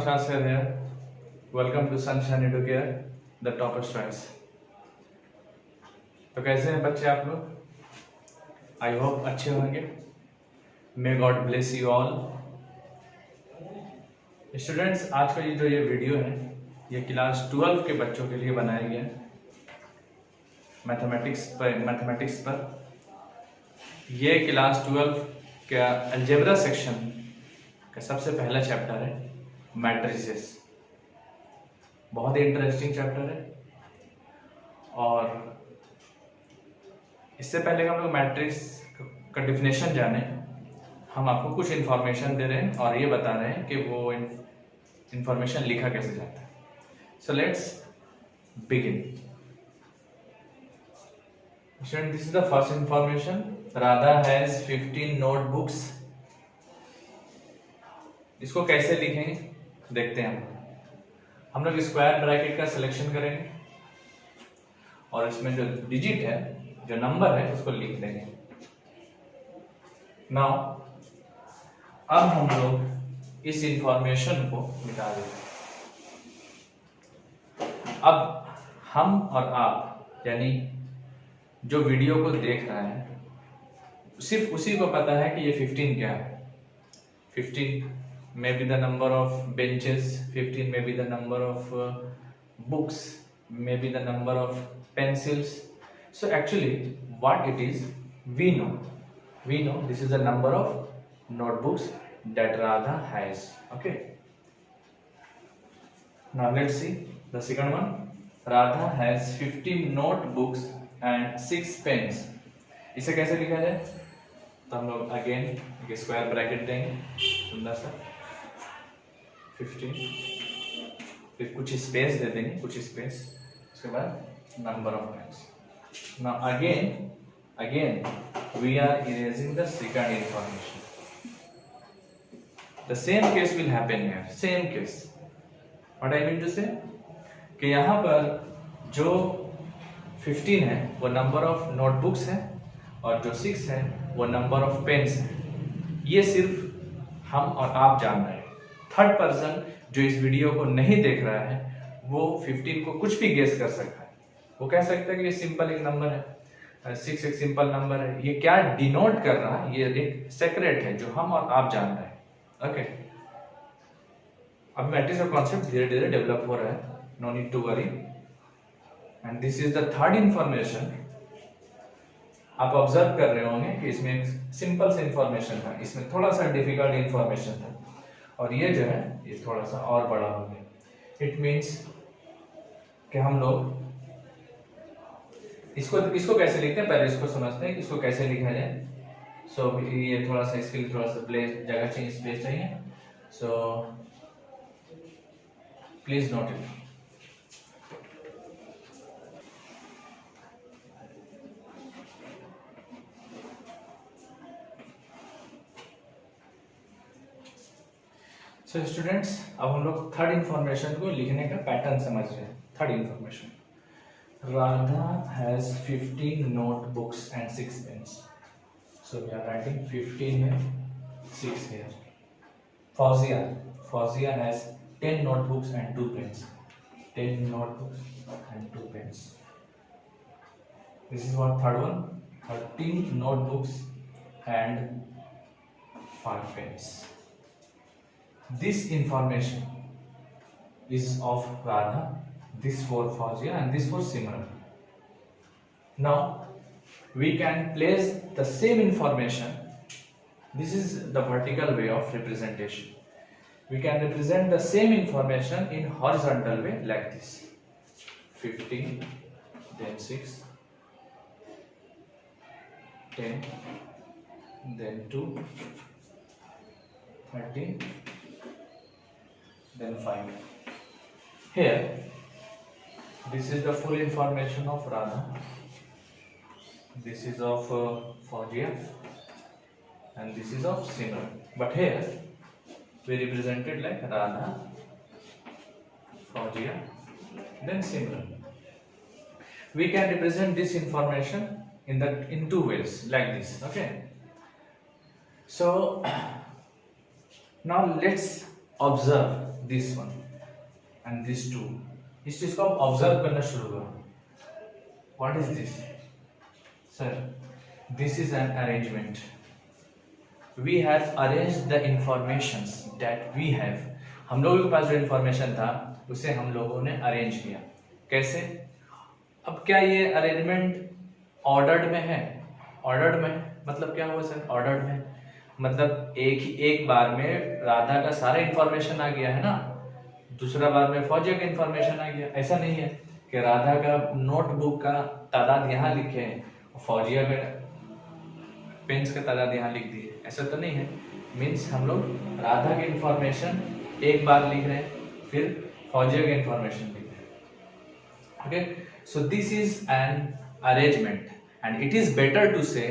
Shasir here. Welcome to Sunshine Educare, the topper's choice. तो कैसे हैं बच्चे आप लोग? आई होप अच्छे होंगे. May God bless you all. Students, आज का ये वीडियो है ये क्लास 12 के बच्चों के लिए बनाया गया है मैथमेटिक्स पर. ये क्लास 12 का अलजेब्रा सेक्शन का सबसे पहला चैप्टर है मैट्रिसेस. बहुत ही इंटरेस्टिंग चैप्टर है. और इससे पहले कि हम लोग मैट्रिक्स का डिफिनेशन जाने, हम आपको कुछ इंफॉर्मेशन दे रहे हैं और ये बता रहे हैं कि वो इंफॉर्मेशन लिखा कैसे जाता है. So let's begin. Student, this is the first information. Radha has 15 notebooks. इसको कैसे लिखेंगे देखते हैं. हम लोग स्क्वायर ब्रैकेट का सिलेक्शन करेंगे और इसमें जो डिजिट है, जो नंबर है, उसको लिख देंगे. नाउ अब हम लोग इस इंफॉर्मेशन को मिटा देंगे. अब हम और आप यानी जो वीडियो को देख रहा है सिर्फ उसी को पता है कि ये 15 क्या है. 15 may be the number of benches, 15 may be the number of books, may be the number of pencils. So actually what it is, we know this is the number of notebooks that Radha has. Okay, now let's see the second one. Radha has 15 notebooks and 6 pens. इसे कैसे लिखा जाए? तो हम लोग again एक square bracket देंगे सुंदर सा 15, फिर कुछ स्पेस दे देंगे, कुछ स्पेस, उसके बाद number of pens. Now again we are erasing the second information. The same case will happen here. Same case what I mean to say कि यहाँ पर जो 15 है वो नंबर ऑफ नोटबुक्स है और जो 6 है वो नंबर ऑफ पेन्स है. ये सिर्फ हम और आप जान रहे हैं. थर्ड पर्सन जो इस वीडियो को नहीं देख रहा है वो 15 को कुछ भी गेस कर सकता है. वो कह सकता है कि ये सिंपल एक नंबर है, 6 एक सिंपल नंबर है. ये क्या डिनोट कर रहा है, ये एक सेक्रेट है जो हम और आप जान रहे हैं. ओके, अब मैट्रिक्स का कॉन्सेप्ट धीरे धीरे डेवलप हो रहा है. No need to worry. And this is the third information. आप ऑब्जर्व कर रहे होंगे कि इसमें सिंपल सा इंफॉर्मेशन था, इसमें थोड़ा सा डिफिकल्ट इंफॉर्मेशन था और ये जो है ये थोड़ा सा और बड़ा हो गया. इट मीन्स कि हम लोग इसको कैसे लिखते हैं, पहले इसको समझते हैं कि इसको कैसे लिखा जाए. सो ये थोड़ा सा इसके लिए थोड़ा सा जगह चाहिए, स्पेस चाहिए. So please note it. So students, अब हम लोग थर्ड इंफॉर्मेशन को लिखने का पैटर्न समझ रहे हैं. Third information, Radha has 15 notebooks and 6 pens. So we are writing 15 here, 6 here. Fauziya has 10 notebooks and 2 pens. 10 notebooks and 2 pens. This is what third one, 13 notebooks and 5 pens. This information is of Radha, this for Fauziya and this for Simran. Now we can place the same information. This is the vertical way of representation. We can represent the same information in horizontal way like this. 15, then 6, 10, then 2, 13, then 5. Here this is the full information of Radha, this is of Fauziya and this is of Simran. But here we represented like Radha, Fauziya, then Simran. We can represent this information in two ways like this. Okay, so now let's observe this one and this two. इस चीज को आप observe करना शुरू करो। What is this sir? This is an arrangement. We have arranged the informations that we have. हम लोगों के पास जो इंफॉर्मेशन था उसे हम लोगों ने अरेंज किया। कैसे? अब क्या ये अरेंजमेंट ऑर्डर्ड में है? ऑर्डर्ड में मतलब क्या हुआ सर? ऑर्डर्ड में मतलब एक बार में राधा का सारा इंफॉर्मेशन आ गया है ना, दूसरा बार में फौजिया का इंफॉर्मेशन आ गया। ऐसा नहीं है कि राधा का नोटबुक का तादाद यहाँ लिखे हैं, फौजिया का पेन्स का तादाद यहाँ लिख दिए, ऐसा तो नहीं है। मीन्स हम लोग राधा की इंफॉर्मेशन एक बार लिख रहे हैं, फिर फौजिया का इंफॉर्मेशन लिख रहे हैं। Okay, so this is an arrangement and it is better to say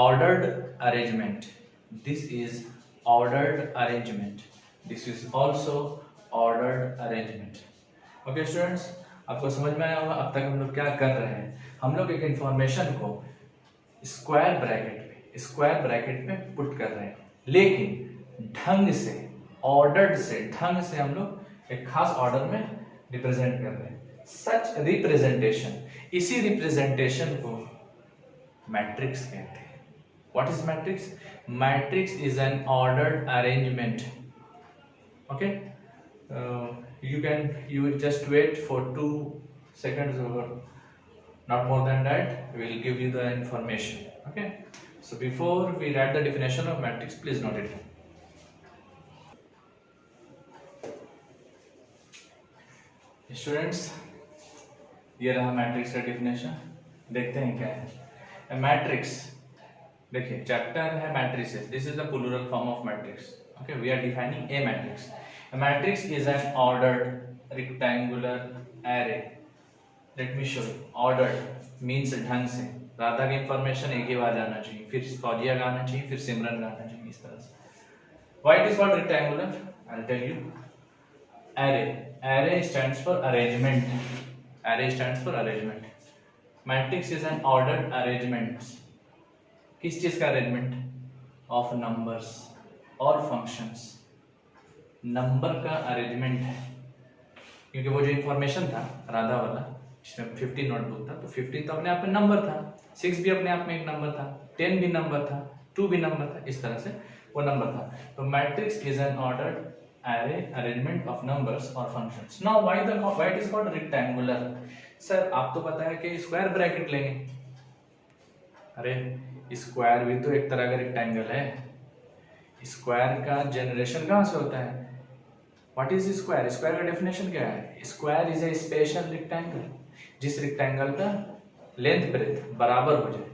ordered arrangement. This is ordered arrangement. This is also ordered arrangement. Okay students, आपको समझ में आया होगा अब तक हम लोग क्या कर रहे हैं। हम लोग एक इंफॉर्मेशन को स्क्वायर ब्रैकेट में पुट कर रहे हैं, लेकिन ढंग से, ऑर्डर्ड से, ढंग से हम लोग एक खास ऑर्डर में रिप्रेजेंट कर रहे हैं। सच रिप्रेजेंटेशन, इसी रिप्रेजेंटेशन को मैट्रिक्स कहते हैं। What is matrix? Matrix is an ordered arrangement. Okay, you will just wait for 2 seconds or not more than that. We will give you the information. Okay, so before we write the definition of matrix, please note it. Students, ये रहा matrix का definition. देखते हैं क्या है matrix. देखिए chapter है matrices. This is the plural form of matrix. Okay, we are defining a matrix. A matrix is an ordered rectangular array. Let me show you. Ordered means ढंग से। राधा का इंफॉर्मेशन एक ही बार जाना चाहिए, फिर फौजिया का आना चाहिए, फिर सिमरन का आना चाहिए, इस तरह से। Why it is called rectangular? I'll tell you. Array stands for arrangement. Array stands for arrangement. Matrix is an ordered arrangement. किस चीज का अरेंजमेंट? ऑफ नंबर्स और फंक्शंस। नंबर का अरेंजमेंट है, क्योंकि वो जो इंफॉर्मेशन था राधा वाला, जिसमें 15 नोटबुक था, तो 15 तो अपने आप में नंबर था, 6 भी अपने आप में एक नंबर था, 10 भी नंबर था, 2 भी नंबर था, इस तरह से वो नंबर था। तो matrix is an ordered array arrangement of numbers or functions. Now why it is called rectangular? Sir आप तो पता है कि स्क्वायर ब्रैकेट लेंगे। अरे स्क्वायर भी तो एक तरह का रेक्टेंगल है। स्क्वायर का जनरेशन कहाँ से होता है? What is square? स्क्वायर का डेफिनेशन क्या है? Square is a special rectangle, जिस रेक्टेंगल का लेंथ ब्रेथ बराबर हो जाए।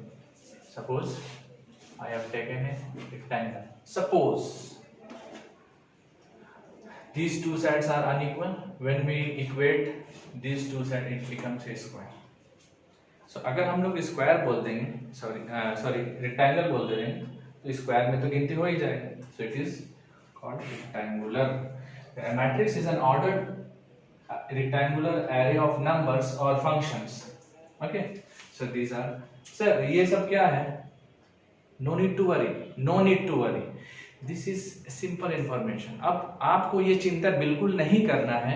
Suppose I have taken a rectangle, suppose these two sides are unequal. When we equate these two sides, it becomes a square. So अगर हम लोग square बोल देंगे, सॉरी रेक्टेंगल बोल देंगे, तो स्क्वायर में तो गिनती हो ही जाएगा। So it is called rectangular. A matrix is an ordered rectangular array of numbers or functions. Okay. So these are. Sir ये सब क्या है? No need to worry. No need to worry. This is simple information. अब आपको ये चिंता बिल्कुल नहीं करना है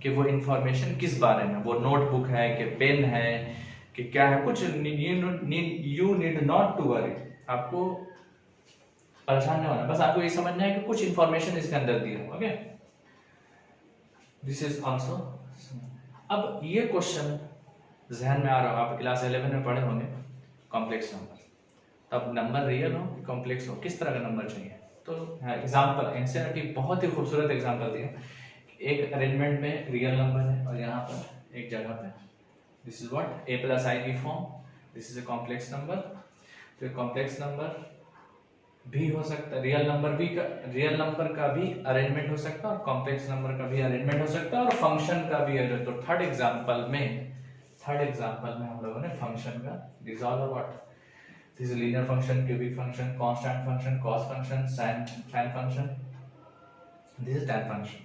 कि वो इंफॉर्मेशन किस बारे में, वो नोटबुक है कि पेन है कि क्या है, कुछ you need not to worry. आपको परेशान नहीं होना, बस आपको ये समझना है कि कुछ इंफॉर्मेशन इसके अंदर दी है। Okay, this is also. अब ये क्वेश्चन जहन में आ रहा होगा, आप क्लास 11 में पढ़े होंगे कॉम्प्लेक्स नंबर। तब नंबर रियल हो कॉम्प्लेक्स हो, किस तरह का नंबर चाहिए। तो एग्जाम्पल एनसीईआरटी बहुत ही खूबसूरत एग्जाम्पल दिया। एक अरेंजमेंट में रियल नंबर है और यहाँ पर एक जगह पे this is what a plus i की form, this is a complex number. तो कॉम्प्लेक्स नंबर भी हो सकता है, रियल नंबर का भी अरेंजमेंट हो सकता है और कॉम्प्लेक्स नंबर का भी अरेंजमेंट हो सकता है और फंक्शन का भी है। तो थर्ड एग्जाम्पल में हम लोगों ने फंक्शन का this all what This is linear function, cubic function, constant function, cos function, tan function. This is tan function.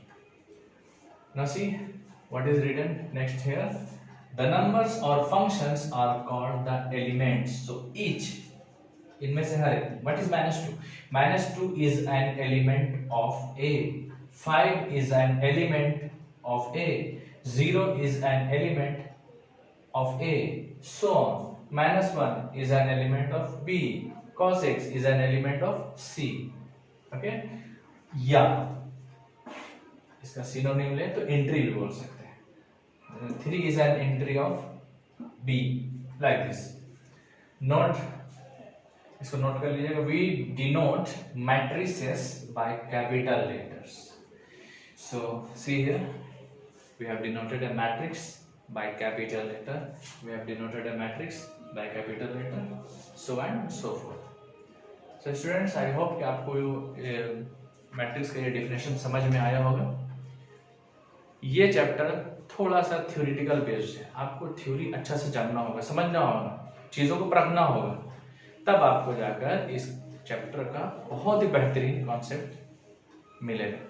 Now see what is written next here. The numbers or functions are called the elements. So each इनमें से हर एक. What is -2? -2 is an element of a 5 is an element of A, 0 is an element of A, so on. -1 is an element of B, cos x is an element of C. Okay, या इसका synonym ले तो entry भी बोल सकते हैं. 3 is an entry of B, like this. Note, इसको note कर लीजिएगा. We denote matrices by capital letters. So see here, we have denoted a matrix by capital letter. We have denoted a matrix by capital letter, so and so forth. So students, I hope कि आपको matrix का ये definition समझ में आया होगा. ये chapter थोड़ा सा थ्योरेटिकल बेस्ड है. आपको थ्योरी अच्छा से जानना होगा, समझना होगा, चीजों को परखना होगा, तब आपको जाकर इस चैप्टर का बहुत ही बेहतरीन कॉन्सेप्ट मिलेगा.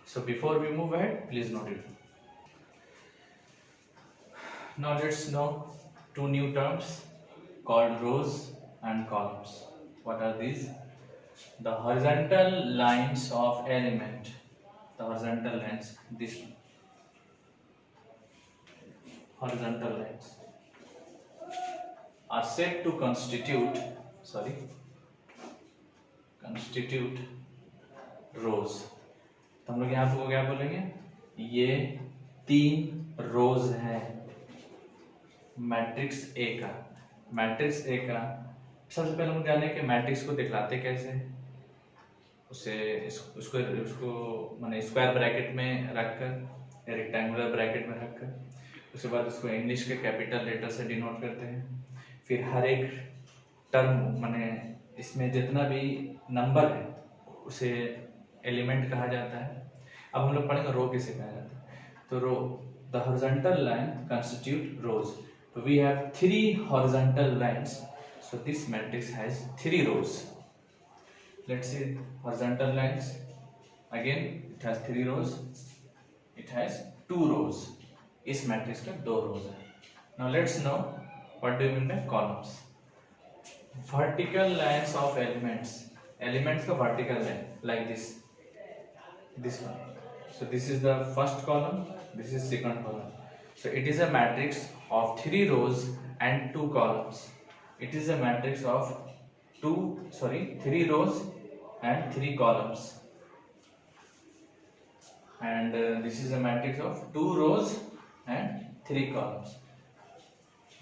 So before we move ahead, please note it. Now let's know two new terms called rows and columns. What are these? The horizontal lines of element. The horizontal lines. This one. Horizontal lines are said to constitute rows. तो हम लोग यहाँ पे क्या बोलेंगे? ये 3 रोज हैं matrix A का. मैट्रिक्स ए का सबसे पहले हम जाने कि मैट्रिक्स को दिखलाते कैसे. उसको माने स्क्वायर ब्रैकेट में रखकर या रेक्टेंगुलर ब्रैकेट में रखकर, उसके बाद उसको इंग्लिश के कैपिटल लेटर से डिनोट करते हैं. फिर हर एक टर्म माने इसमें जितना भी नंबर है उसे एलिमेंट कहा जाता है. अब हम लोग पढ़ेंगे रो किसे कहा जाता है. तो row, the horizontal line constitute rows. We have 3 horizontal lines, so this matrix has 3 rows. Let's see horizontal lines. Again, it has 3 rows. It has 2 rows. इस मैट्रिक्स का 2 rows है. Now let's know what do you mean by columns. Vertical lines of elements. Elements का vertical line like this. This one. So this is the first column. This is second column. So it is a matrix of 3 rows and 2 columns. It is a matrix of 3 rows and 3 columns. And this is a matrix of 2 rows and 3 columns.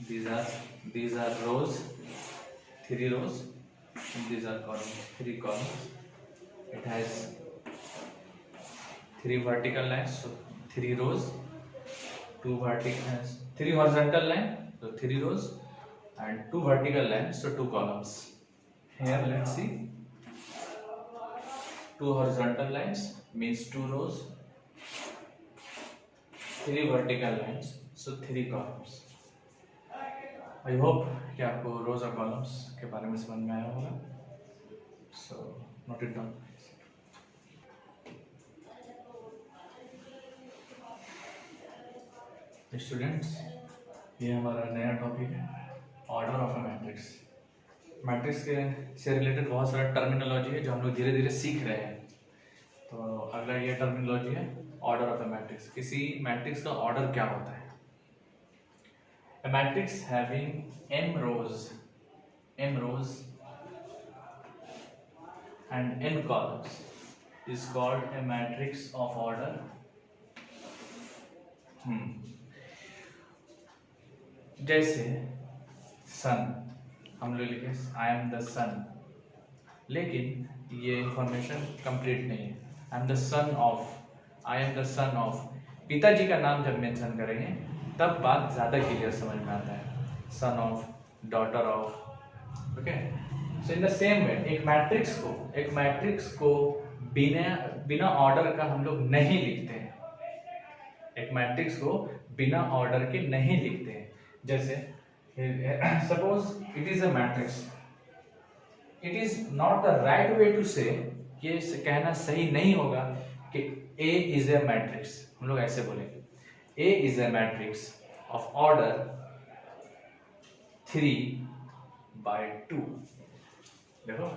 These are rows, 3 rows, and these are columns, 3 columns. It has 3 vertical lines, so 3 rows. 2 vertical, 3 horizontal line, so 3 rows, and 2 vertical lines, so 2 columns. Here let's see, 2 horizontal lines means 2 rows, 3 vertical lines, so 3 columns. I hope कि आपको rows और columns के बारे में समझ में आया होगा. So note it down. Students, ये हमारा नया टॉपिक है, order of a matrix. Matrix के से रिलेटेड बहुत सारा टर्मिनोलॉजी है जो हम लोग धीरे धीरे सीख रहे हैं. तो अगला ये टर्मिनोलॉजी है ऑर्डर ऑफ अ मैट्रिक्स. किसी मैट्रिक्स का ऑर्डर क्या होता है? A matrix having m rows and n columns is called a matrix of order. जैसे सन, हम लोग लिखे आई एम द सन, लेकिन ये इंफॉर्मेशन कंप्लीट नहीं है. I am the son of, I am the son of. पिताजी का नाम जब मेंशन करेंगे तब बात ज़्यादा क्लियर समझ में आता है. Son of, daughter of. Okay, so in the same way एक मैट्रिक्स को बिना ऑर्डर का हम लोग नहीं लिखते हैं. एक मैट्रिक्स को बिना ऑर्डर के नहीं लिखते हैं. जैसे suppose it is a matrix, it is not the right way to say, ये कहना सही नहीं होगा कि A इज ए मैट्रिक्स. हम लोग ऐसे बोलेंगे A is a matrix of order 3/2. देखो,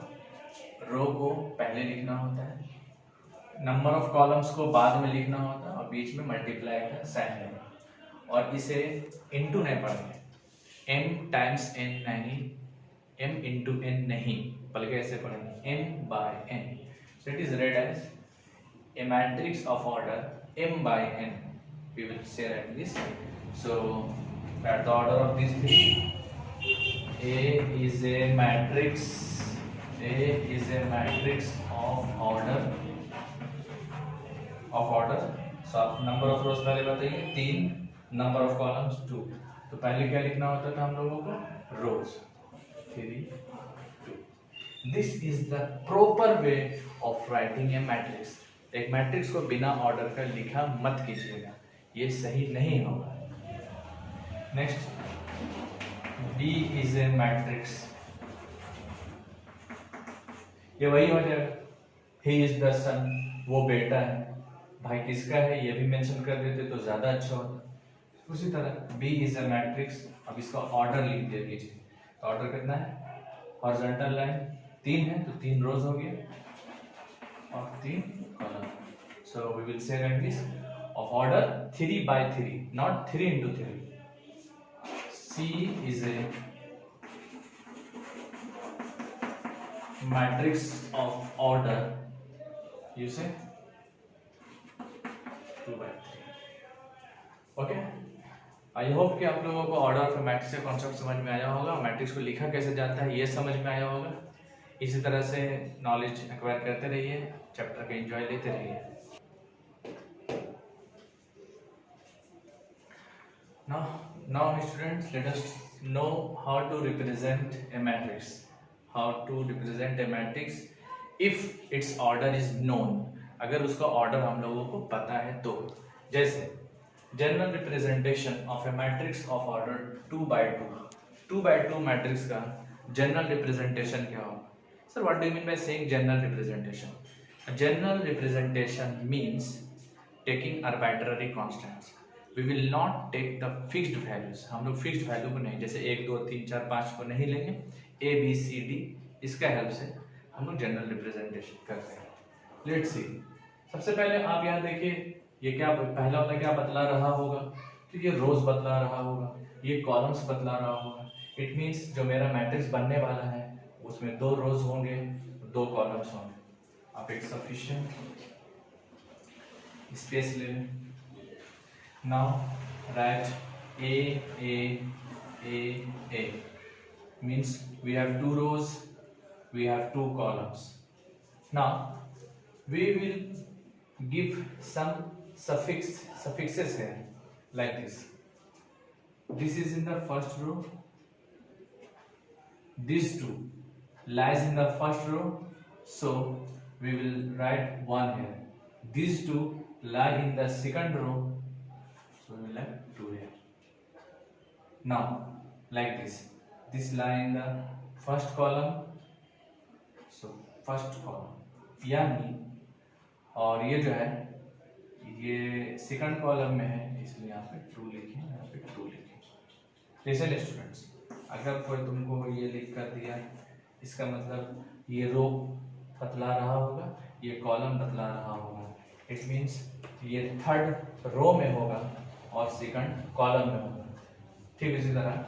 रो को पहले लिखना होता है, नंबर ऑफ कॉलम्स को बाद में लिखना होता है और बीच में मल्टीप्लाई का साइन लेना, और इसे इनटू नहीं पढ़ेंगे, m टाइम्स n नहीं, m इंटू n नहीं, बल्कि ऐसे पढ़ेंगे m by n. So it is read as a matrix of order m by n. We will say like this. So at the order of these three, A is a matrix. A is a matrix of order. So आप number of रोज पहले बताइए 3, number of columns 2. तो पहले क्या लिखना होता था हम लोगों को? रोज 3 2. This is the proper way of writing a matrix. एक मैट्रिक्स को बिना ऑर्डर का लिखा मत कीजिएगा, ये सही नहीं होगा. Next, B is a matrix. ये वही हो जाएगा. ही इज द सन, वो बेटा है. भाई किसका है ये भी मेंशन कर देते तो ज्यादा अच्छा होता. उसी तरह B इज ए मैट्रिक्स. अब इसका ऑर्डर लिख दिया कीजिए. तो ऑर्डर कितना है? हॉरिजॉन्टल लाइन 3 है तो 3 रोज हो गए और 3 column. So we will say like this, of order 3 by 3, not 3 into 3. C is a matrix of order, you say 2 by 3. Okay, I hope कि आप लोगों को ऑर्डर ऑफ मैट्रिक्स का कॉन्सेप्ट समझ में आया होगा, मैट्रिक्स को लिखा कैसे जाता है ये समझ में आया होगा. इसी तरह से नॉलेज एक्वायर करते रहिए, चैप्टर का एंजॉय लेते रहिए. Now students, let us know how to represent a matrix. How to represent a matrix if its order is known. अगर उसका ऑर्डर हम लोगों को पता है तो. जैसे general representation of A matrix of order 2 by 2. 2 by 2 matrix का जनरल रिप्रेजेंटेशन क्या होगा? Sir what do you mean by saying general representation? General representation means taking arbitrary constants. We will not take the fixed values. हम लोग fixed value को नहीं, जैसे 1 2 3 4 5 को नहीं लेंगे. A B C D इसका हेल्प से हम लोग जनरल रिप्रेजेंटेशन करते हैं. Let's see. सबसे पहले आप यहाँ देखिए, ये क्या पहला वाला क्या बतला रहा होगा? तो ये रोज बतला रहा होगा, ये कॉलम्स बतला रहा होगा. इट मीन्स जो मेरा मैट्रिक्स बनने वाला है उसमें 2 रोज होंगे, 2 कॉलम्स होंगे. आप एक सफिशिएंट स्पेस ले लें. Now write A means we have 2 rows, we have 2 columns. Now we will give some suffixes here like this. This is in the first row. These 2 lies in the first row, so we will write 1 here. These 2 lie in the second row, so we will have 2 here. Now like this lie in the first column, so first column यानी, और ये जो है ये second column में है इसलिए यहाँ पे 2 लिखें, यहाँ पे 2 लिखें. जैसे स्टूडेंट्स, अगर कोई तुमको ये लिख कर दिया, इसका मतलब ये रो बतला रहा होगा, ये कॉलम बतला रहा होगा. इट मीन्स ये थर्ड रो में होगा और सेकंड कॉलम में होगा. ठीक इसी तरह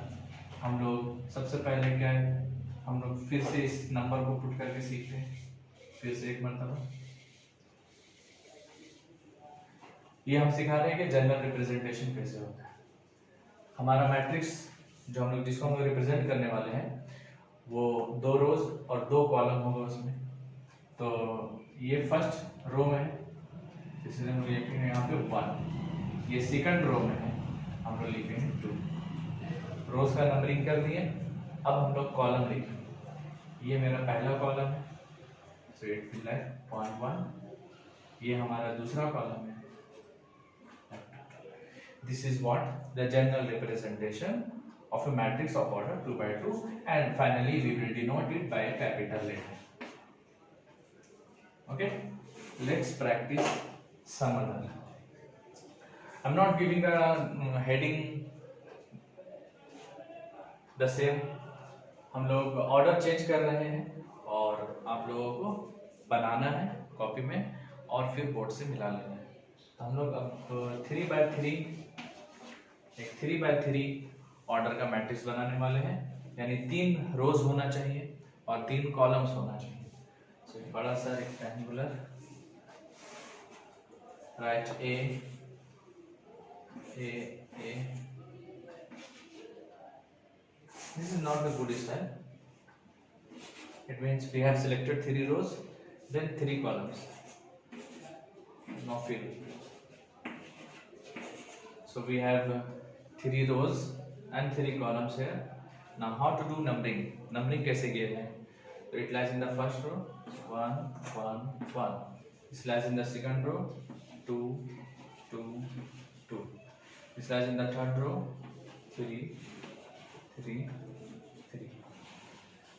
हम लोग सबसे पहले क्या है, हम लोग फिर से इस नंबर को पुट करके सीखते हैं. फिर से एक मरतबा ये हम सिखा रहे हैं कि जनरल रिप्रेजेंटेशन कैसे होता है. हमारा मैट्रिक्स जो हम लोग जिसको हम लोग रिप्रेजेंट करने वाले हैं वो 2 रोज और 2 कॉलम होगा उसमें. तो ये फर्स्ट रो में है इसलिए हम लोग लिखेंगे यहाँ पे 1. ये सेकंड रो में है, हम लोग लिखेंगे 2. रोज का नंबरिंग कर दिए. अब हम लोग कॉलम लिखेंगे. ये मेरा पहला कॉलम है, सो इट विल लाइक 0.1. ये हमारा दूसरा कॉलम है. This is what the general representation of a matrix of order 2 by 2, and finally we will denote it by a capital letter. Okay, let's practice some other. I'm not giving the heading the same. हम लोग order change कर रहे हैं और आप लोगों को बनाना है कॉपी में और फिर बोर्ड से मिला लेना है। तो हम लोग अब 3x3 एक 3x3 ऑर्डर का मैट्रिक्स बनाने वाले हैं, यानी 3 रोज होना चाहिए और 3 कॉलम्स होना चाहिए। तो एक बड़ा सा rectangular right A this is not the good style. It means we have selected 3 rows then 3 columns. Now fill. So we have 3 rows and 3 columns here. Now how to do numbering? Numbering कैसे किए हैं? So it lies in the first row 1 1 1. This lies in the second row 2 2 2. This lies in the third row 3 3 3.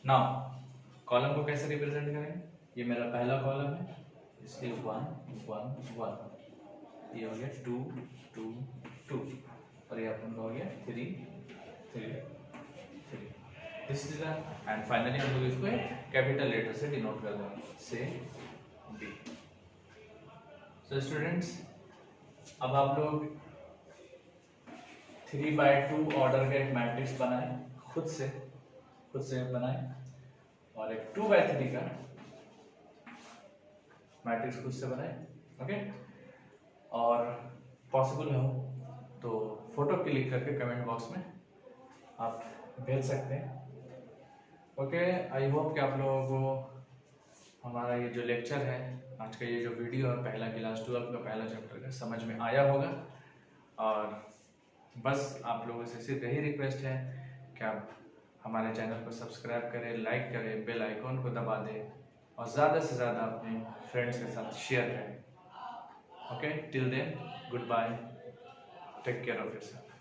Now column को कैसे represent करें? ये मेरा पहला column है, इसलिए 1 1 1. ये हो गया 2 2 2 और ये अपन का हो गया 3 3 3. दिस इज एंड फाइनली हम लोग इसको कैपिटल लेटर से डिनोट कर देंगे, से बी. सो स्टूडेंट्स, अब आप लोग 3x2 ऑर्डर का एक मैट्रिक्स बनाएं, खुद से बनाएं, और एक 2x3 का मैट्रिक्स खुद से बनाएं. ओके, और पॉसिबल हो तो फोटो क्लिक करके कमेंट बॉक्स में आप भेज सकते हैं. ओके, आई होप कि आप लोगों को हमारा ये जो लेक्चर है, आज का ये जो वीडियो है, पहला क्लास 12 का पहला चैप्टर का समझ में आया होगा. और बस आप लोगों से सिर्फ यही रिक्वेस्ट है कि आप हमारे चैनल को सब्सक्राइब करें, लाइक करें, बेल आइकॉन को दबा दें और ज़्यादा से ज़्यादा अपने फ्रेंड्स के साथ शेयर करें. Okay, till then, good bye, take care of yourself.